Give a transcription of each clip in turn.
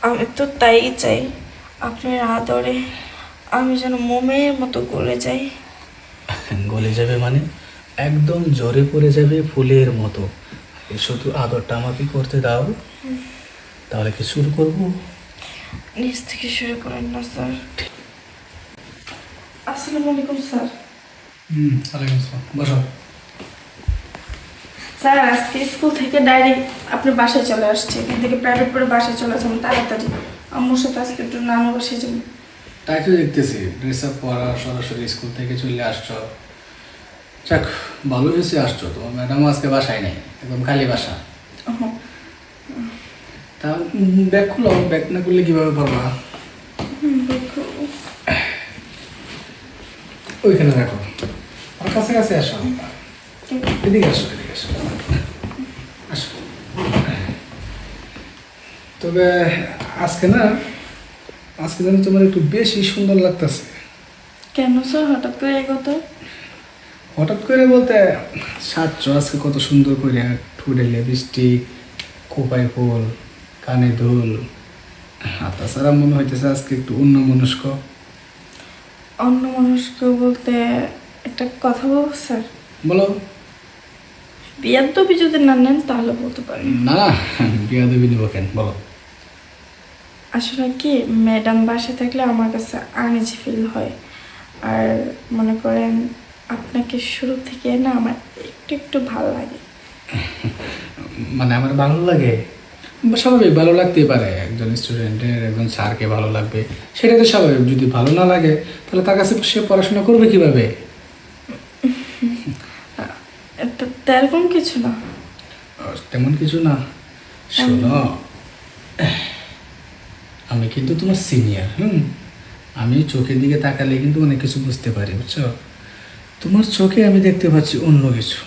আমি তো তাই চাই, আপনার আদরে আমি যেন মোমের মতো গলে যাই। গলে যাবে মানে একদম জ্বরে পড়ে যাবে ফুলের মতো। শুধু আদরটা আমাকে করতে দাও, তাহলে কি শুরু করবো? নিজ থেকে শুরু করেন না স্যার। আসসালামু আলাইকুম স্যার। ওয়ালাইকুম আসসালাম, বসো। স্যার আজকে স্কুল থেকে ডাইরেক্ট আপনার বাসায় চলে আসছে, এখান থেকে প্রাইভেট পড়ে বাসায় চলে যাবেন তাড়াতাড়ি। আম্মুর সাথে আজকে একটু নানু বাসায় যাবেন। তাই তো দেখতেছি, ড্রেস আপ পরা সরাসরি স্কুল থেকে চলে আসছো। যাক, ভালো হয়েছে আসছো। তোমার ম্যাডাম আজকে বাসায় নেই, একদম খালি বাসা। তা ব্যাগ খুলো, ব্যাগ না করলে কিভাবে পারবা? ওইখানে রাখো, আর কাছে কাছে আসো। এদিকে আসো, এদিকে আসো, আসো। তবে আজকে যেন তোমার একটু বেশি সুন্দর লাগতেছে। কেন স্যার হঠাৎ করে এই কথা? হঠাৎ করে বলতে, সাজছো আজকে কত সুন্দর করে, ঠোঁটে লিপস্টিক, খোপায় ফুল, কানে দুল। আর তাছাড়া মনে হইতেছে আজকে একটু অন্যমনস্ক। অন্য মানুষকে বলতে একটা কথা বলবো স্যার? বলো। বিয়ার দবি যদি না নেন তাহলে বলতে পারেন। না, বিয়া দেবী দেবো কেন, বলো। আসলে কি, ম্যাডাম বাসে থাকলে আমার কাছে আনইজি ফিল হয়। আর মনে করেন আপনাকে শুরু থেকে না আমার একটু একটু ভালো লাগে। মানে আমার ভালো লাগে, স্বাভাবিক, ভালো লাগতেই পারে। একজন স্টুডেন্টের একজন স্যারকে ভালো লাগবে, সেটা তো স্বাভাবিক। যদি ভালো না লাগে তাহলে তার কাছে সে পড়াশোনা করবে কিভাবে? তেরকম কিছু না। তেমন কিছু না। শোনো, আমি কিন্তু তোমার সিনিয়র। আমি চোখের দিকে তাকালে কিন্তু অনেক কিছু বুঝতে পারি, বুঝছো? তোমার চোখে আমি দেখতে পাচ্ছি অন্য কিছু,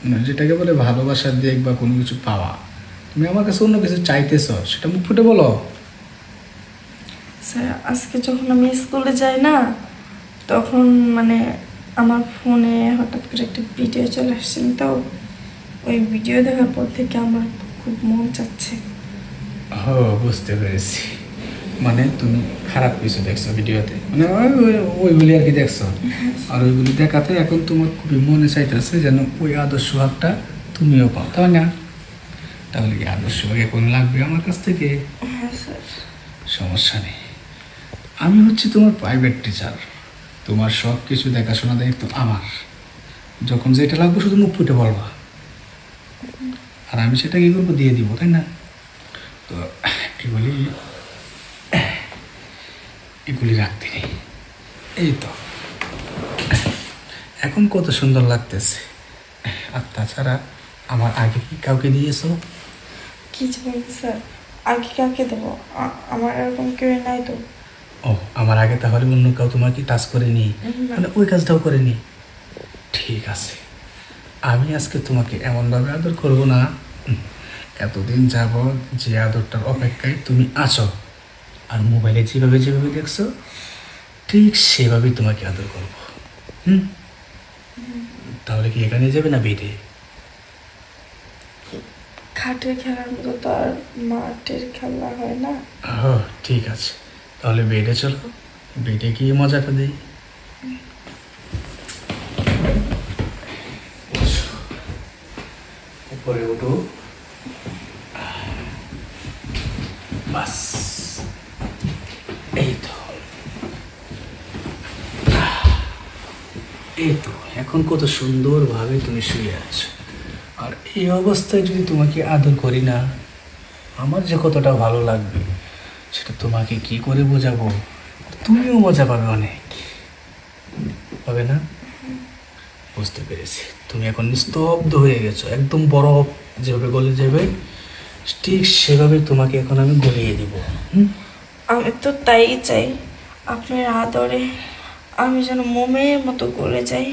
মানে যেটাকে বলে ভালোবাসার দিক বা কোনো কিছু পাওয়া। তুমি আমার কাছে অন্য কিছু চাইতেছ, সেটা মুখ ফুটে বলো। স্যার আজকে যখন আমি স্কুলে যাই না, তখন মানে আমার ফোনে হঠাৎ করে একটা ভিডিও চলে আসছে, তো ওই ভিডিও দেখার পর থেকে আমার খুব মন চাচ্ছে। ও, বুঝতে পেরেছি। মানে তুমি খারাপ কিছু দেখছো ভিডিওতে, মানে ওইগুলি আর কি দেখছো। আর ওইগুলি দেখাতে এখন তোমার খুবই মনে চাইতেছে যেন ওই আদর্শ ভাগটা তুমিও পাও, তাই না? তাহলে কি আদর্শ ভাগ এখন লাগবে আমার কাছ থেকে? হ্যাঁ স্যার। সমস্যা নেই, আমি হচ্ছি তোমার প্রাইভেট টিচার। তোমার সব কিছু দেখাশোনা দায়িত্ব আমার। যখন যেটা লাগবে শুধু মুখ ফুটে বলবা, আর আমি সেটা কি করবো, দিয়ে দিব, তাই না? তো এগুলি এগুলি রাখতে নেই। এই তো এখন কত সুন্দর লাগতেছে। আর তাছাড়া আমার আগে কি কাউকে দিয়েছো? কি বলবেন স্যার, আগে কাকে দেবো? আমার এরকম কেউ নাই তো। ও, আমার আগে তাহলে অন্য কেউ তোমাকে টাচ করেনি, মানে ওই কাজটাও করেনি? ঠিক আছে, আমি আজকে তোমাকে এমনভাবে আদর করব না, এতদিন যাব যে আদরটার অপেক্ষায় তুমি আছো, আর মোবাইলে যেভাবে যেভাবে দেখছো ঠিক সেভাবেই তোমাকে আদর করব। তাহলে কি এখানে যাবে না বেডে? খাটের খেলার মতো তো আর মাঠের খেলা হয় না। ও, ঠিক আছে, তাহলে বেডে চলো, বেডে গিয়ে মজাটা দিই। উপরে উঠো, বাস, এই তো, এই তো, এখন কত সুন্দরভাবে তুমি শুয়ে আছো। আর এই অবস্থায় যদি তোমাকে আদর করি না, আমার যে কতটা ভালো লাগবে সেটা তোমাকে কি করে বোঝাবো? তুমিও মজা পাবে অনেক, হবে না? বুঝতে পেরেছি, তুমি এখন নিস্তব্ধ হয়ে গেছো, একদম বরফ যেভাবে গলে যাবে ঠিক সেভাবে তোমাকে এখন আমি গলিয়ে দিব। আমি তো তাই চাই, আপনার আদরে আমি যেন মোমের মতো গলে যাই।